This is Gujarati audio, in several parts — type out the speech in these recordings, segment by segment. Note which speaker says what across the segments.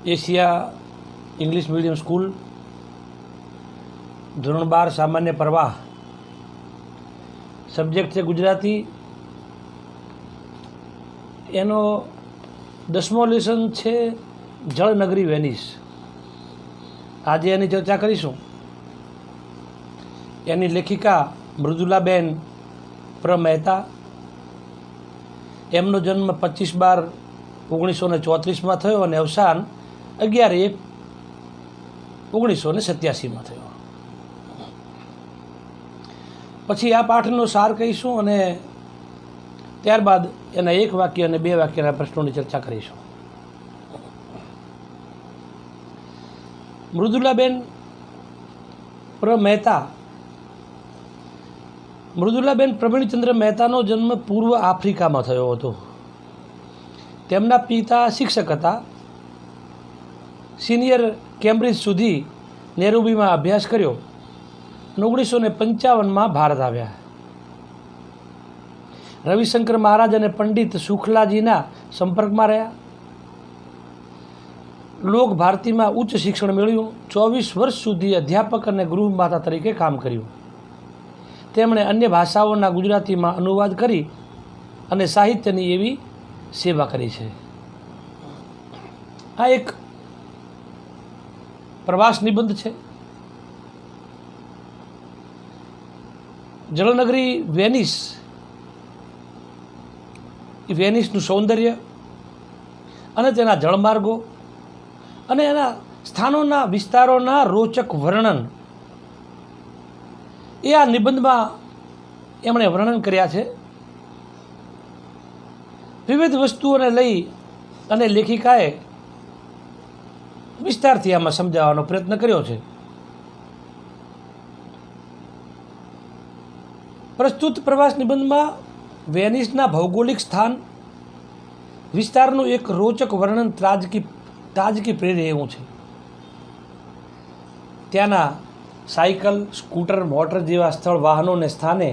Speaker 1: એશિયા ઇંગ્લિશ મીડિયમ સ્કૂલ, ધોરણ 12 સામાન્ય પ્રવાહ, સબ્જેક્ટ છે ગુજરાતી. એનો 10મો લેસન છે જળનગરી વેનિસ. આજે એની ચર્ચા કરીશું. એની લેખિકા મૃદુલાબેન પ્ર મહેતા. એમનો જન્મ 25/12/1934 થયો અને અવસાન 11/1/1987 થયો. પછી આ પાઠનો સાર કહીશું અને ત્યારબાદ એના 1 વાક્ય અને 2 વાક્યના પ્રશ્નોની ચર્ચા કરીશું. મૃદુલાબેન પ્ર મહેતા. મૃદુલાબેન પ્રવીણચંદ્ર મહેતાનો જન્મ પૂર્વ આફ્રિકામાં થયો હતો. તેમના પિતા શિક્ષક હતા. સિનિયર કેમ્બ્રિજ સુધી નેરોબીમાં અભ્યાસ કર્યો. 1955માં ભારત આવ્યા. રવિશંકર મહારાજ અને પંડિત સુખલાજીના સંપર્કમાં રહ્યા. લોક ભારતીમાં ઉચ્ચ શિક્ષણ મેળવ્યું. 24 વર્ષ સુધી અધ્યાપક અને ગૃહમાતા તરીકે કામ કર્યું. તેમણે અન્ય ભાષાઓના ગુજરાતીમાં અનુવાદ કરી અને સાહિત્યની એવી સેવા કરી છે. આ એક પ્રવાસ નિબંધ છે. જળનગરી વેનિસ, વેનિસનું સૌંદર્ય અને તેના જળમાર્ગો અને એના સ્થાનોના વિસ્તારોના રોચક વર્ણન એ આ નિબંધમાં એમણે વર્ણન કર્યા છે. વિવિધ વસ્તુઓને લઈ અને લેખિકાએ વિસ્તારથી આમાં સમજાવવાનો પ્રયત્ન કર્યો છે. પ્રસ્તુત પ્રવાસ નિબંધમાં વેનિસના ભૌગોલિક સ્થાન વિસ્તારનું એક રોચક વર્ણન તાજગી પ્રેરે એવું છે. ત્યાંના સાયકલ, સ્કૂટર, મોટર જેવા સ્થળ વાહનોને સ્થાને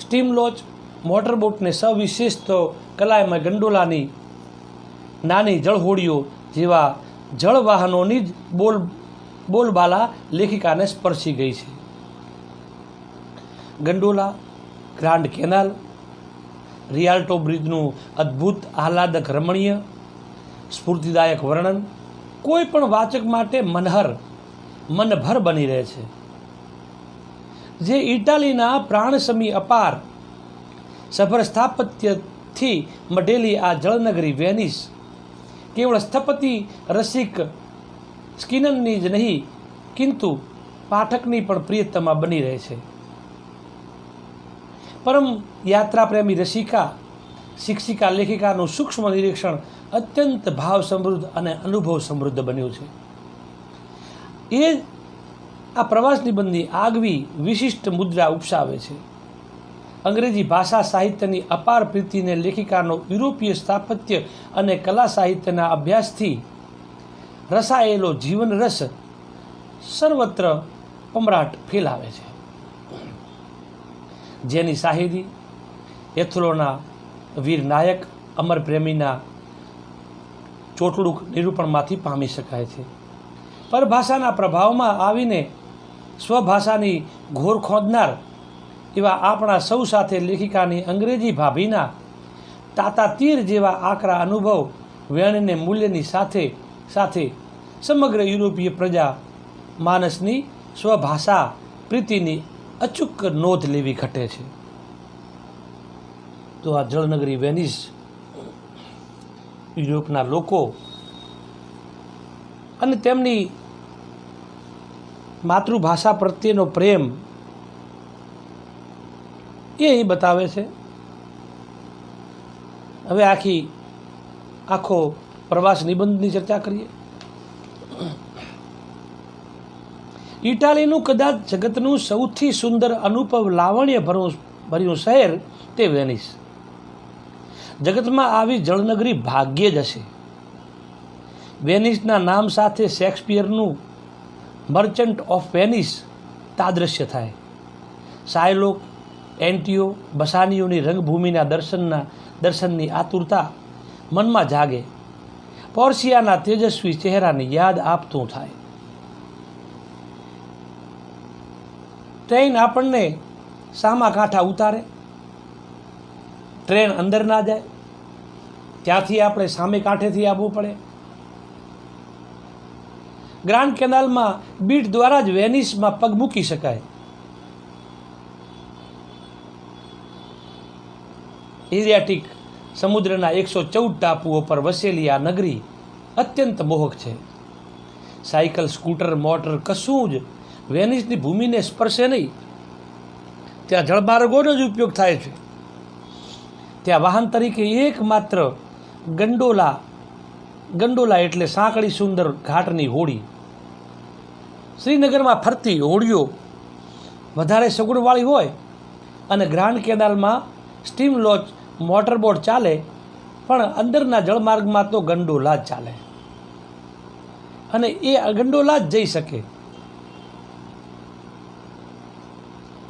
Speaker 1: સ્ટીમ લોચ, મોટરબોટને સવિશેષ તો કલાયમય ગંડોલાની નાની જળહોડીઓ જેવા જળ વાહનોની જ બોલબાલા લેખિકાને સ્પર્શી ગઈ છે. ગંડોલા, ગ્રાન્ડ કેનાલ, રિયાલ્ટો બ્રિજનું અદ્ભુત આહલાદક રમણીય સ્ફૂર્તિદાયક વર્ણન કોઈ પણ વાચક માટે મનભર બની રહે છે. જે ઇટાલીના પ્રાણસમી અપાર સભર સ્થાપત્યથી મઢેલી આ જળનગરી વેનિસ કેવળ સ્થપતિ રસિક સ્કિનરની જ નહીં કિંતુ પાઠકની પણ પ્રિયતમા બની રહે છે. પરમ યાત્રા પ્રેમી રસિકા, શિક્ષિકા, લેખિકાનું સૂક્ષ્મ નિરીક્ષણ અત્યંત ભાવ સમૃદ્ધ અને અનુભવ સમૃદ્ધ બન્યું છે. એ આ પ્રવાસ નિબંધની આગવી વિશિષ્ટ મુદ્રા ઉપસાવે છે. અંગ્રેજી ભાષા સાહિત્યની અપાર પ્રીતિને લેખિકાનો યુરોપીય સ્થાપત્ય અને કલા સાહિત્યના અભ્યાસથી રસાયેલો જીવન રસ સર્વત્ર પમરાટ ફેલાવે છે. જેની શાહિદી એથલોના વીર નાયક અમર પ્રેમીના ચોટલું નિરૂપણમાંથી પામી શકાય છે. પરભાષાના પ્રભાવમાં આવીને સ્વભાષાની ઘોર ખોદનાર એવા આપણા સૌ સાથે લેખિકાની અંગ્રેજી ભાભીના તાતા તીર જેવા આકરા અનુભવ વેણને મૂલ્યની સાથે સાથે સમગ્ર યુરોપીય પ્રજા માનસની સ્વભાષા પ્રીતિની અચૂક નોંધ લેવી ઘટે છે. તો આ જળનગરી વેનિસ યુરોપના લોકો અને તેમની માતૃભાષા પ્રત્યેનો પ્રેમ એ અહીં બતાવે છે. હવે આખો પ્રવાસ નિબંધની ચર્ચા કરીએ. ઇટાલીનું કદાચ જગતનું સૌથી સુંદર અનુપમ લાવણ્ય ભર્યું શહેર તે વેનિસ. જગતમાં આવી જળનગરી ભાગ્યે જ હશે. વેનિસના નામ સાથે શેક્સપિયરનું મર્ચન્ટ ઓફ વેનિસ તાદ્રશ્ય થાય. સાયલોક, એન્ટિયો, બસાનીઓની રંગભૂમિના દર્શનની આતુરતા મનમાં જાગે પોર્શિયાના તેજસ્વી ચહેરાની યાદ આપતું થાય. ટ્રેન આપણને સામા કાંઠા ઉતારે, ટ્રેન અંદર ના જાય, ત્યાંથી આપણે સામે કાંઠેથી આવવું પડે. ગ્રાન્ડ કેનાલમાં બીટ દ્વારા જ વેનિસમાં પગ મૂકી શકાય. એરિયાટિક સમુદ્રના 114 ટાપુઓ પર વસેલી આ નગરી અત્યંત મોહક છે. સાયકલ, સ્કૂટર, મોટર કશું જ વેનિસની ભૂમિને સ્પર્શે નહીં. ત્યાં જળમાર્ગોનો જ ઉપયોગ થાય છે. ત્યાં વાહન તરીકે એકમાત્ર ગંડોલા એટલે સાંકડી સુંદર ઘાટની હોડી. શ્રીનગરમાં ફરતી હોડીઓ વધારે સગવડવાળી હોય અને ગ્રાન્ડ કેનાલમાં સ્ટીમ લોચ મોટરબોટ ચાલે, પણ અંદરના જળમાર્ગમાં તો ગંડોલા જ ચાલે અને એ ગંડોલા જ જઈ શકે.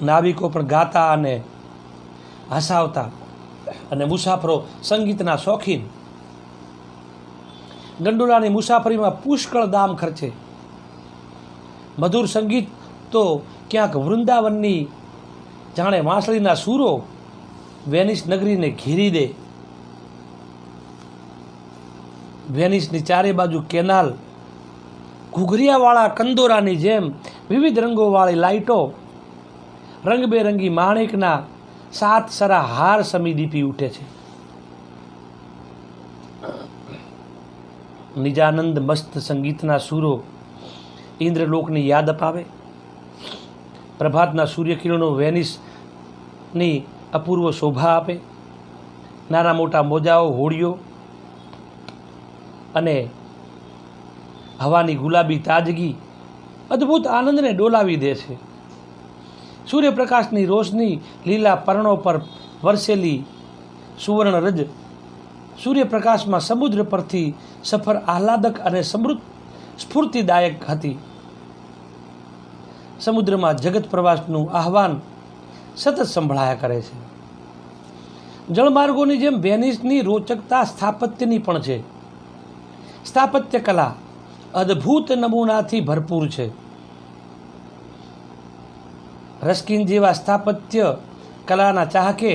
Speaker 1: નાવિકો પણ ગાતા અને હસાવતા અને મુસાફરો સંગીતના શોખીન. ગંડોલાની મુસાફરીમાં પુષ્કળ દામ ખર્ચે. મધુર સંગીત તો ક્યાંક વૃંદાવનની જાણે વાંસળીના સૂરો વેનિસ નગરીને ઘેરી દે. વેનિસની ચારે બાજુ કેનાલ ઘૂઘરિયાવાળા કંદોરાની જેમ વિવિધ રંગોવાળી લાઇટો રંગબેરંગી માણેકના 7 સરા હાર સમી દીપી ઉઠે છે. નિજાનંદ મસ્ત સંગીતના સૂરો ઇન્દ્રલોકની યાદ અપાવે. પ્રભાતના સૂર્યકિરણો વેનિસની અપૂર્વ શોભા આપે. નાના મોટા મોજાઓ, હોડીઓ અને હવાની ગુલાબી તાજગી અદ્ભુત આનંદને ડોલાવી દે છે. સૂર્યપ્રકાશની રોશની લીલા પર્ણો પર વરસેલી સુવર્ણ રજ સૂર્યપ્રકાશમાં સમુદ્ર પરથી સફર આહલાદક અને સ્ફૂર્તિદાયક હતી. સમુદ્રમાં જગત પ્રવાસનું આહવાન સતત સંભળાયા કરે છે. જળમાર્ગોની જેમ વેનિસની રોચકતા સ્થાપત્યની પણ છે. સ્થાપત્ય કલા અદ્ભુત નમૂનાથી ભરપૂર છે. રસ્કિન જેવા સ્થાપત્ય કલાના ચાહકે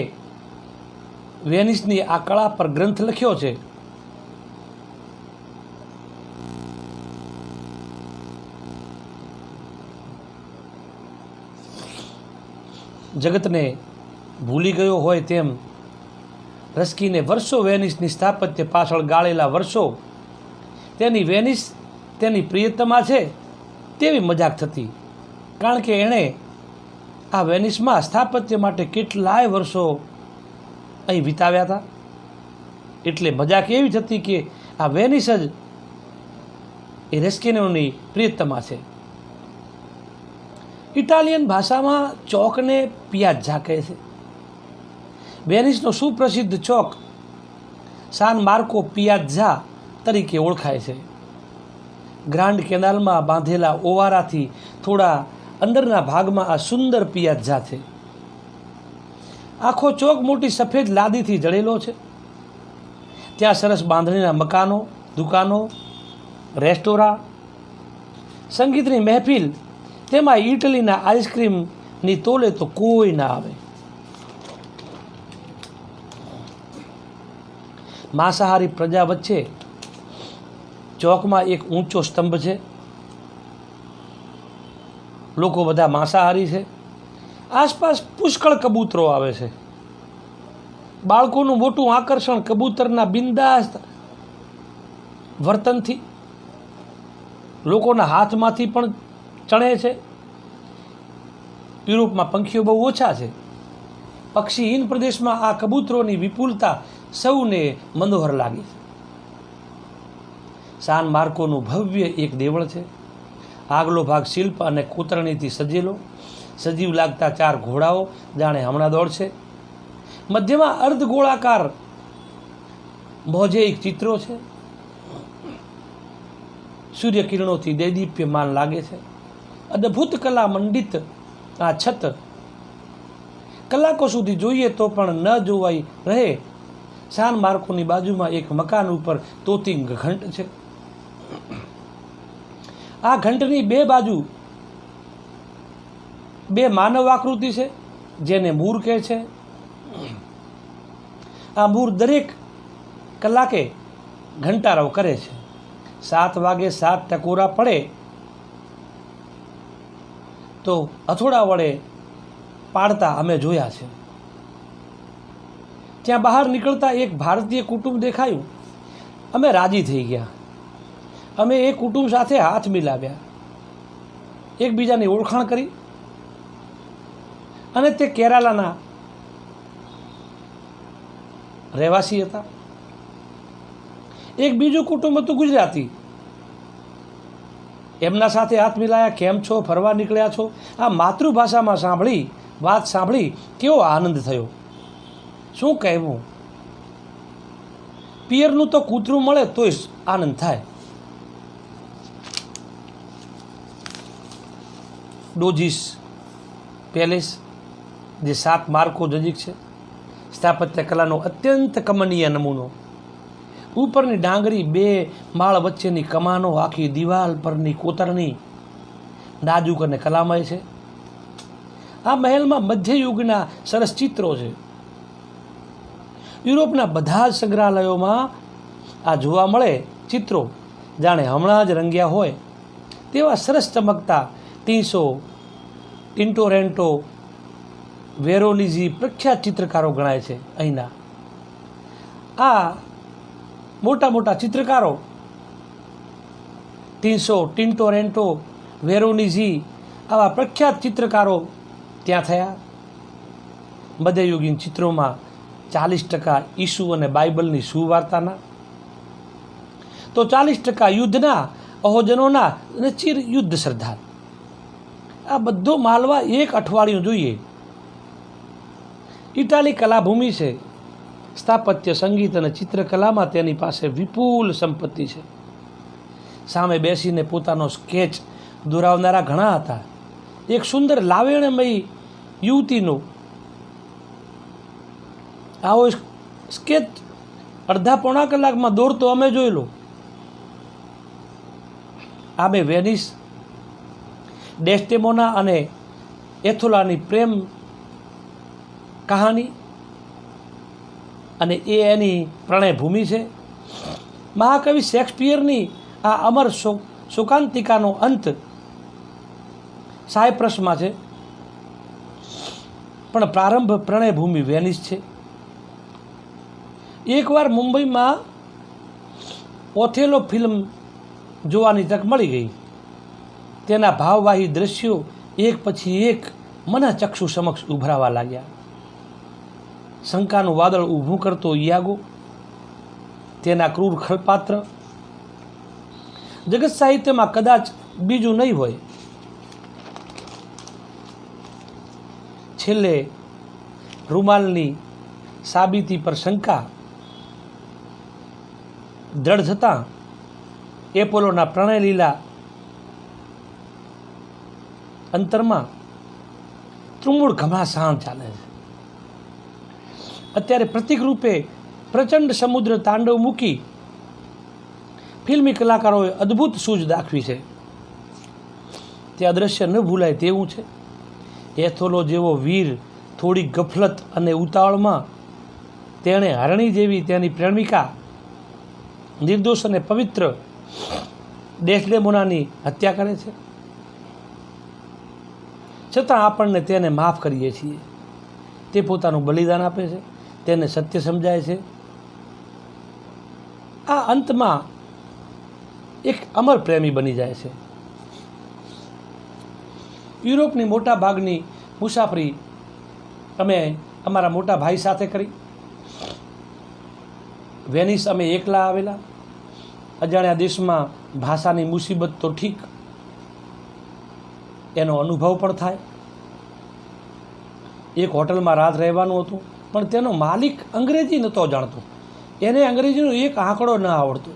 Speaker 1: વેનિસની આ કળા પર ગ્રંથ લખ્યો છે. જગતને ભૂલી ગયો હોય તેમ રસ્કિને વર્ષો વેનિસની સ્થાપત્ય પાછળ ગાળેલા વર્ષો તેની વેનિસ તેની પ્રિયતમા છે તેવી મજાક થતી, કારણ કે એણે આ વેનિસમાં સ્થાપત્ય માટે કેટલાય વર્ષો અહીં વિતાવ્યા હતા. એટલે મજાક એવી થતી કે આ વેનિસ જ એ રસ્કિનોની પ્રિયતમા છે. ઇટાલિયન ભાષામાં ચોકને પિયાઝા કહે છે. વેનિસનો સુપ્રસિદ્ધ ચોક સાન માર્કો પિયાઝા તરીકે ઓળખાય છે. ગ્રાન્ડ કેનાલમાં બાંધેલા ઓવારાથી થોડા અંદરના ભાગમાં આ સુંદર પિયાઝા છે. આખો ચોક મોટી સફેદ લાદીથી જડેલો છે. ત્યાં સરસ બાંધણીના મકાનો, દુકાનો, રેસ્ટોરાં, સંગીતની મહેફિલ, તેમાં ઇટલીના આઈસ્ક્રીમની તોલે તો કોઈ ના આવે. માંસાહારી પ્રજા વચ્ચે ચોકમાં એક ઊંચો સ્તંભ છે. લોકો બધા માંસાહારી છે. આસપાસ પુષ્કળ કબૂતરો આવે છે. બાળકોનું મોટું આકર્ષણ કબૂતરના બિંદાસ્ત વર્તનથી લોકોના હાથમાંથી પણ ચણે છે. યુરોપમાં પંખીઓ બહુ ઓછા છે. પક્ષીહીન પ્રદેશમાં આ કબૂતરોની વિપુલતા સૌને મનોહર લાગી છે. સાન માર્કોનું ભવ્ય એક દેવળ છે. આગલો ભાગ શિલ્પ અને કોતરણીથી સજેલો, સજીવ લાગતા 4 ઘોડાઓ જાણે હમણાં દોડશે. મધ્યમાં અર્ધ ગોળાકાર મોઝેઇક ચિત્રો છે. સૂર્યકિરણોથી દૈદીપ્યમાન લાગે છે. અદ્ભુત કલા મંડિત આ છત કલાકો સુધી જોઈએ તો પણ ન જોવાઈ રહે સાન માર્કોની બાજુમાં એક મકાન ઉપર તોતિંગ ઘંટ છે. આ ઘંટની બે બાજુ બે માનવ આકૃતિ છે, જેને મૂર કહે છે. આ મૂર દરેક કલાકે ઘંટારવ કરે છે. 7 વાગે 7 ટકોરા પડે તો હથોડા વડે પાડતા અમે જોયા છે. ત્યાં બહાર નીકળતા એક ભારતીય કુટુંબ દેખાયું. અમે રાજી થઈ ગયા. અમે એ કુટુંબ સાથે હાથ મિલાવ્યા, એકબીજાની ઓળખાણ કરી. અને તે કેરાલાના રહેવાસી હતા. એક બીજું કુટુંબ હતું ગુજરાતી. એમના સાથે હાથ મિલાયા. કેમ છો, ફરવા નીકળ્યા છો? આ માતૃભાષામાં સાંભળી વાત સાંભળી કેવો આનંદ થયો. શું કહેવું, પિયરનું તો કૂતરું મળે તોય આનંદ થાય. ડોજીસ પેલેસ, જે 7 માર્કો નજીક છે, સ્થાપત્ય કલાનો અત્યંત કમનીય નમૂનો. ઉપરની ડાંગરી, 2 માળ વચ્ચેની કમાનો, આખી દિવાલ પરની કોતરણી નાજુક અને કલામય છે. આ મહેલમાં મધ્યયુગના સરસ ચિત્રો છે. યુરોપના બધા જ સંગ્રહાલયોમાં આ જોવા મળે ચિત્રો, જાણે હમણાં જ રંગ્યા હોય તેવા સરસ ચમકતા. ટિન્ટોરેન્ટો, વેરોનીઝી પ્રખ્યાત ચિત્રકારો ગણાય છે. અહીંના આ મોટા મોટા ચિત્રકારો ટિન્ટોરેન્ટો, વેરોનીઝી, આવા પ્રખ્યાત ચિત્રકારો ત્યાં થયા. મધ્યયુગીન ચિત્રોમાં 40% ઈસુ અને બાઇબલની સુવાર્તાના, તો 40% યુદ્ધના, અહોજનોના અને ચીર યુદ્ધ સરદાર. આ બધો માલવા એક અઠવાડિયું જોઈએ. ઇટાલી કલાભૂમિ છે. સ્થાપત્ય, સંગીત અને ચિત્રકલામાં તેની પાસે વિપુલ સંપત્તિ છે. સામે બેસીને પોતાનો સ્કેચ દોરાવનારા ઘણા હતા. એક સુંદર લાવણ્યમયી યુવતીનો આવો સ્કેચ અડધા પોણા કલાકમાં દોરતો અમે જોઈ લો. આમે વેનિસ, ડેસ્ટેમોના અને એથોલાની પ્રેમ કહાની, અને એ એની પ્રણય ભૂમિ છે. મહાકવિ શેક્સપિયરની આ અમર શોકાંતિકાનો અંત સાયપ્રસમાં છે, પણ પ્રારંભ પ્રણય ભૂમિ વેનિસ છે. એકવાર મુંબઈમાં ઓથેલો ફિલ્મ જોવાની તક મળી ગઈ. તેના ભાવવાહી દ્રશ્યો એક પછી એક મના ચક્ષુ સમક્ષ ઉભરાવા લાગ્યા. શંકાનું વાદળ ઊભું કરતો યાગો, તેના ક્રૂર ખલપાત્ર, જગત સાહિત્યમાં કદાચ બીજું નહીં હોય. છેલ્લે રૂમાલની સાબિતી પર શંકા દ્રઢ થતાં એપોલોના પ્રણય લીલા અંતરમાં તૃમૂળ ઘમાસાણ ચાલે છે. અત્યારે પ્રતિક રૂપે પ્રચંડ સમુદ્ર તાંડવ મૂકી ફિલ્મી કલાકારોએ અદ્ભુત સૂઝ દાખવી છે. તે અદૃશ્ય ન ભૂલાય તેવું છે. એથોલો જેવો વીર થોડી ગફલત અને ઉતાવળમાં તેણે હરણી જેવી તેની પ્રેમિકા નિર્દોષ અને પવિત્ર ડેસ્ડેમોનાની હત્યા કરે છે. છતાં આપણને તેને માફ કરીએ છીએ. તે પોતાનું બલિદાન આપે છે, તેને સત્ય સમજાય છે. આ અંતમાં એક અમર પ્રેમી બની જાય છે. યુરોપની મોટા ભાગની મુસાફરી અમે અમારા મોટા ભાઈ સાથે કરી. વેનિસ અમે એકલા આવેલા. અજાણ્યા દેશમાં ભાષાની મુસીબત તો ઠીક, એનો અનુભવ પણ થાય. એક હોટલમાં રાત રહેવાનું હતું, પણ તેનો માલિક અંગ્રેજી નહોતો જાણતો. એને અંગ્રેજીનો એક આંકડો ન આવડતો.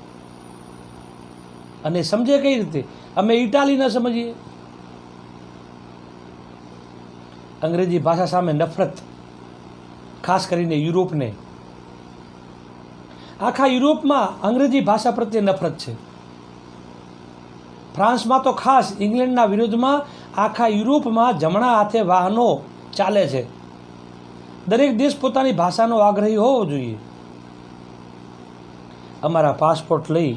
Speaker 1: અને સમજે કઈ રીતે? અમે ઇટાલી ન સમજીએ. અંગ્રેજી ભાષા સામે નફરત, ખાસ કરીને યુરોપને. આખા યુરોપમાં અંગ્રેજી ભાષા પ્રત્યે નફરત છે. ફ્રાન્સમાં તો ખાસ ઇંગ્લેન્ડના વિરોધમાં આખા યુરોપમાં જમણા હાથે વાહનો ચાલે છે. દરેક દેશ પોતાની ભાષાનો આગ્રહી હોવો જોઈએ. અમારા પાસપોર્ટ લઈ,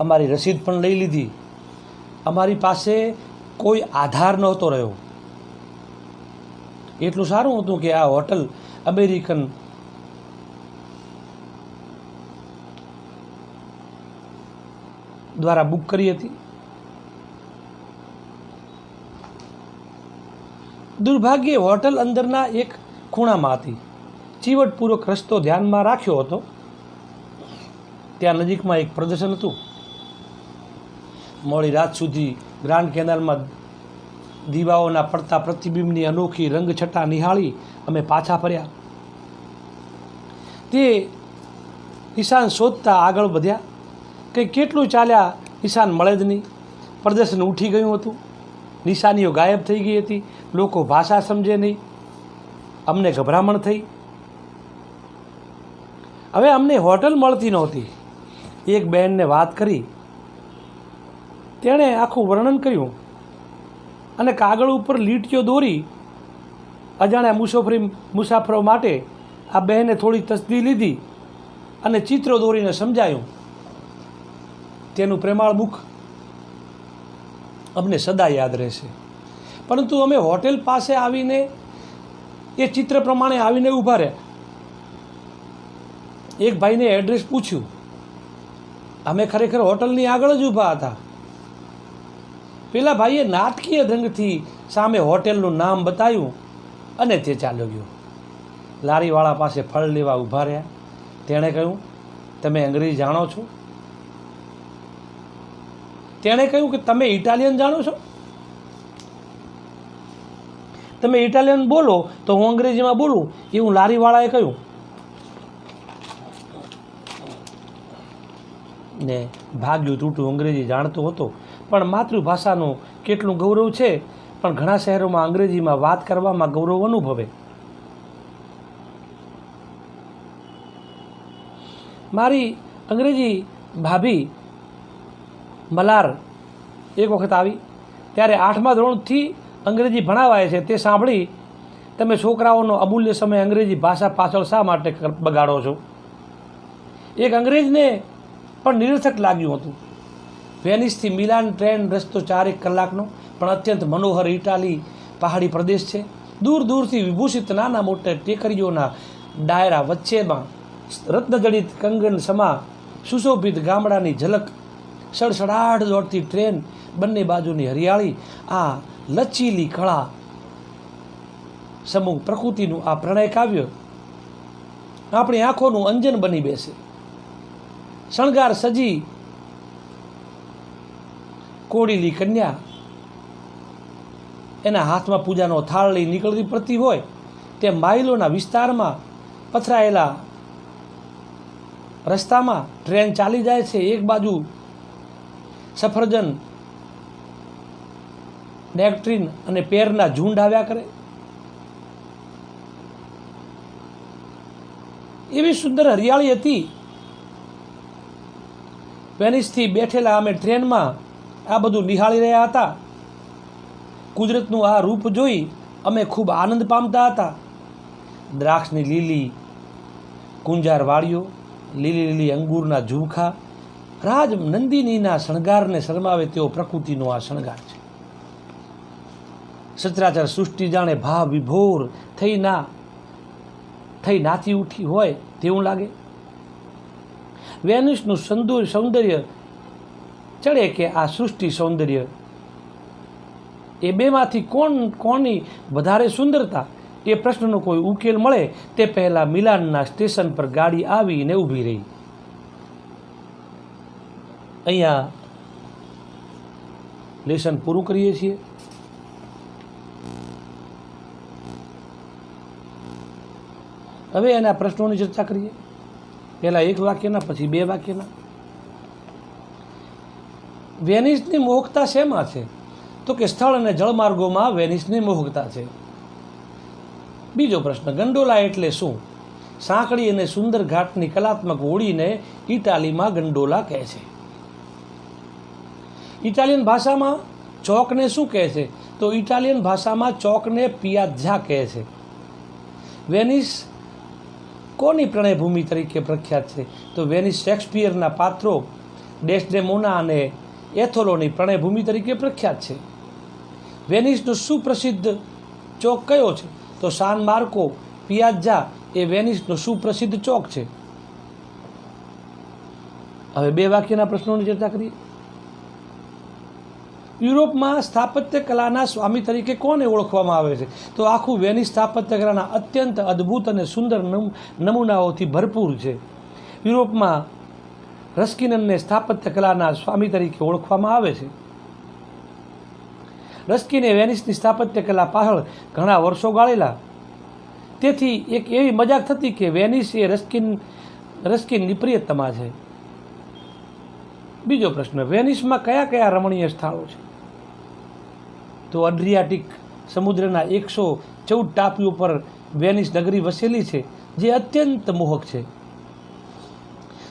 Speaker 1: અમારી રસીદ પણ લઈ લીધી. અમારી પાસે કોઈ આધાર નહોતો રહ્યો. એટલું સારું હતું કે આ હોટલ અમેરિકન દ્વારા બુક કરી હતી. દુર્ભાગ્યે હોટલ અંદરના એક ખૂણામાં હતી. ચીવટપૂર્વક રસ્તો ધ્યાનમાં રાખ્યો હતો. ત્યાં નજીકમાં એક પ્રદર્શન હતું. મોડી રાત સુધી ગ્રાન્ડ કેનાલમાં દીવાઓના પડતા પ્રતિબિંબની અનોખી રંગછટા નિહાળી અમે પાછા ફર્યા. તે નિશાન શોધતા આગળ વધ્યા. કંઈ કેટલું ચાલ્યા, નિશાન મળે જ નહીં. પ્રદર્શન ઉઠી ગયું હતું. નિશાનીઓ ગાયબ થઈ ગઈ હતી. લોકો ભાષા સમજે નહીં. અમને ગભરામણ થઈ. હવે અમને હોટલ મળતી નહોતી. એક બહેનને વાત કરી. તેણે આખું વર્ણન કર્યું અને કાગળ ઉપર લીટીઓ દોરી. અજાણ્યા મુસાફરો માટે આ બહેને થોડી તસદી લીધી અને ચિત્રો દોરીને સમજાયું. તેનું પ્રેમાળ મુખ અમને સદા યાદ રહેશે. પરંતુ અમે હોટેલ પાસે આવીને એ ચિત્ર પ્રમાણે આવીને ઊભા રહ્યા. એક ભાઈને એડ્રેસ પૂછ્યું. અમે ખરેખર હોટલની આગળ જ ઊભા હતા. પેલા ભાઈએ નાટકીય ઢંગથી સામે હોટેલનું નામ બતાવ્યું અને તે ચાલ્યો ગયો. લારીવાળા પાસે ફળ લેવા ઊભા રહ્યા. તેણે કહ્યું, તમે અંગ્રેજી જાણો છો? તેણે કહ્યું કે તમે ઇટાલિયન જાણો છો? તમે ઇટાલિયન બોલો તો હું અંગ્રેજીમાં બોલું, એવું લારીવાળાએ કહ્યું. ને ભાગ્યું તૂટું અંગ્રેજી જાણતો હતો, પણ માતૃભાષાનું કેટલું ગૌરવ છે. પણ ઘણા શહેરોમાં અંગ્રેજીમાં વાત કરવામાં ગૌરવ અનુભવે. મારી અંગ્રેજી ભાભી મલાર એક વખત આવી. ત્યારે 8મા ધોરણથી અંગ્રેજી ભણાવાય છે તે સાંભળી તમે છોકરાઓનો અમૂલ્ય સમય અંગ્રેજી ભાષા પાછળ શા માટે બગાડો છો? એક અંગ્રેજને પણ નિરર્થક લાગ્યું હતું. વેનિસથી મિલાન ટ્રેન રસ્તો 4 કલાકનો, પણ અત્યંત મનોહર ઇટાલી પહાડી પ્રદેશ છે. દૂર દૂરથી વિભૂષિત નાના મોટા ટેકરીઓના ડાયરા વચ્ચેમાં રત્નજડિત કંગન સમા સુશોભિત ગામડાની ઝલક. સડસડાટ દોડતી ટ્રેન, બંને બાજુની હરિયાળી, આ લચીલી કળા સમૂહ પ્રકૃતિનું આ પ્રણય કાવ્ય આપણી આંખોનું અંજન બની બેસે. શણગાર સજી કોડીલી કન્યા એના હાથમાં પૂજાનો થાળ લઈ નીકળતી પડતી હોય તેમ માઇલોના વિસ્તારમાં પથરાયેલા રસ્તામાં ટ્રેન ચાલી જાય છે. એક બાજુ સફરજન, નેક્ટ્રીન અને પેરના ઝુંડ આવ્યા કરે. એવી સુંદર હરિયાળી હતી. વેનિસથી બેઠેલા અમે ટ્રેનમાં આ બધું નિહાળી રહ્યા હતા. કુદરતનું આ રૂપ જોઈ અમે ખૂબ આનંદ પામતા હતા. દ્રાક્ષની લીલી કુંજાર વાડીઓ, લીલી લીલી અંગૂરના ઝુમખા, રાજ નંદિનીના શણગારને શરમાવે તેવો પ્રકૃતિનો આ શણગાર છે. સચરાચર સૃષ્ટિ જાણે ભાવ વિભોર થઈ નાચી ઉઠી હોય તેવું લાગે. વેનિસનું સૌંદર્ય ચડે કે આ સૃષ્ટિ સૌંદર્ય, એ બેમાંથી કોની વધારે સુંદરતા, એ પ્રશ્નનો કોઈ ઉકેલ મળે તે પહેલાં મિલાનના સ્ટેશન પર ગાડી આવીને ઊભી રહી. અહીંયા લેસન પૂરું કરીએ છીએ. હવે એના પ્રશ્નોની ચર્ચા કરીએ. પહેલાં 1 વાક્યના, પછી 2 વાક્યના. વેનિસની મોહકતા શેમાં છે? તો કે સ્થળ અને જળમાર્ગોમાં વેનિસની મોહકતા છે. બીજો પ્રશ્ન, ગંડોલા એટલે શું? સાંકડી અને સુંદર ઘાટની કલાત્મક હોડીને ઇટાલીમાં ગંડોલા કહે છે. ઇટાલિયન ભાષામાં ચોકને શું કહે છે? તો ઇટાલિયન ભાષામાં ચોકને પિયાઝા કહે છે. વેનિસ કોની પ્રણયભૂમિ તરીકે પ્રખ્યાત છે? તો વેનિસ શેક્સપિયરના પાત્રો ડેસ્ડેમોના અને એથોલોની પ્રણયભૂમિ તરીકે પ્રખ્યાત છે. વેનિસનો સુપ્રસિદ્ધ ચોક કયો છે? તો સાન માર્કો પિયાઝા એ વેનિસનો સુપ્રસિદ્ધ ચોક છે. હવે 2 વાક્યના પ્રશ્નોની ચર્ચા કરીએ. યુરોપમાં સ્થાપત્ય કલાના સ્વામી તરીકે કોને ઓળખવામાં આવે છે? તો આખું વેનિસ સ્થાપત્ય કલાના અત્યંત અદ્ભુત અને સુંદર નમૂનાઓથી ભરપૂર છે. યુરોપમાં રસ્કિનને સ્થાપત્ય કલાના સ્વામી તરીકે ઓળખવામાં આવે છે. રસ્કિને વેનિસની સ્થાપત્ય કલા પાછળ ઘણા વર્ષો ગાળેલા. તેથી એક એવી મજાક થતી કે વેનિસ એ રસ્કિનની પ્રિયતમા છે. બીજો પ્રશ્ન, વેનિસમાં કયા કયા રમણીય સ્થળો છે? તો એડ્રિયાટિક સમુદ્રના 114 ટાપુઓ પર વેનિસ નગરી વસેલી છે, જે અત્યંત મોહક છે.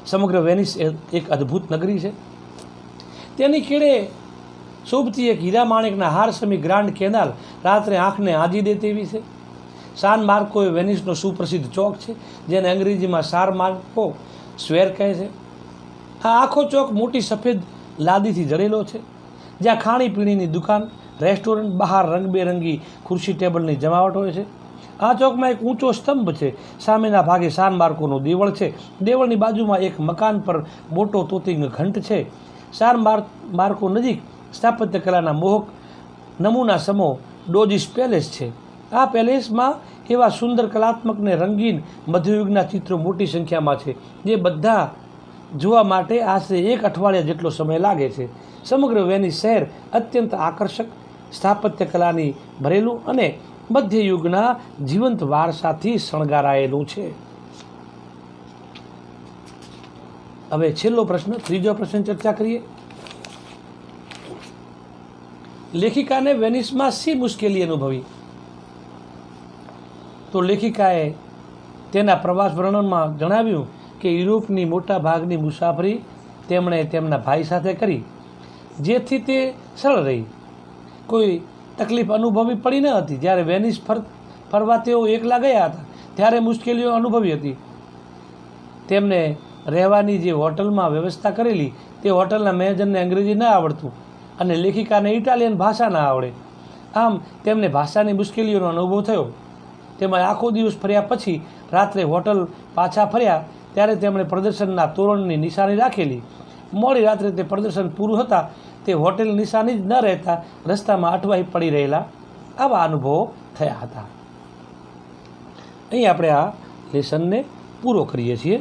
Speaker 1: સમગ્ર વેનિસ એક અદ્ભુત નગરી છે. તેની કેળે શોભતી એક હીરા માણેકના હારસમી ગ્રાન્ડ કેનાલ રાત્રે આંખને આંજી દે તેવી છે. સાન માર્કો એ વેનિસનો સુપ્રસિદ્ધ ચોક છે, જેને અંગ્રેજીમાં સાર માર્કો સ્ક્વેર કહે છે. આ આખો ચોક મોટી સફેદ લાદીથી જડેલો છે, જ્યાં ખાણીપીણીની દુકાન, રેસ્ટોરન્ટ, બહાર રંગબેરંગી ખુરશી ટેબલની જમાવટ હોય છે. આ ચોકમાં એક ઊંચો સ્તંભ છે. સામેના ભાગે સાન માર્કોનું દેવળ છે. દેવળની બાજુમાં એક મકાન પર મોટો તોતિંગ ઘંટ છે. સાન માર્કો નજીક સ્થાપત્ય કલાના મોહક નમૂના સમો ડોજીસ પેલેસ છે. આ પેલેસમાં એવા સુંદર કલાત્મક ને રંગીન મધ્યયુગના ચિત્રો મોટી સંખ્યામાં છે, જે બધા જોવા માટે આશરે 1 અઠવાડિયા જેટલો સમય લાગે છે. સમગ્ર વેનિસ શહેર અત્યંત આકર્ષક સ્થાપત્ય કલાની ભરેલું અને મધ્યયુગના જીવંત વારસાથી શણગારાયેલું છે. હવે છેલ્લો પ્રશ્ન, ત્રીજો પ્રશ્ન ચર્ચા કરીએ. લેખિકાને વેનિસમાં શી મુશ્કેલી અનુભવી? તો લેખિકાએ તેના પ્રવાસ વર્ણનમાં જણાવ્યું કે યુરોપની મોટા ભાગની મુસાફરી તેમણે તેમના ભાઈ સાથે કરી, જેથી તે સરળ રહી. કોઈ તકલીફ અનુભવી પડી ન હતી. જ્યારે વેનિસ ફરવા તેઓ એકલા ગયા હતા, ત્યારે મુશ્કેલીઓ અનુભવી હતી. તેમને રહેવાની જે હોટલમાં વ્યવસ્થા કરેલી, તે હોટલના મેનેજરને અંગ્રેજી ન આવડતું અને લેખિકાને ઇટાલિયન ભાષા ન આવડે. આમ તેમને ભાષાની મુશ્કેલીઓનો અનુભવ થયો. તેમજ આખો દિવસ ફર્યા પછી રાત્રે હોટલ પાછા ફર્યા ત્યારે તેમણે પ્રદર્શનના તોરણની નિશાની રાખેલી. મોડી રાત્રે તે પ્રદર્શન પૂરું થતાં તે હોટેલ નિશાની જ ન રહેતા રસ્તામાં અટવાઈ પડી રહેલા. આવા અનુભવો થયા હતા. અહીં આપણે આ લેસનને પૂરો કરીએ છીએ.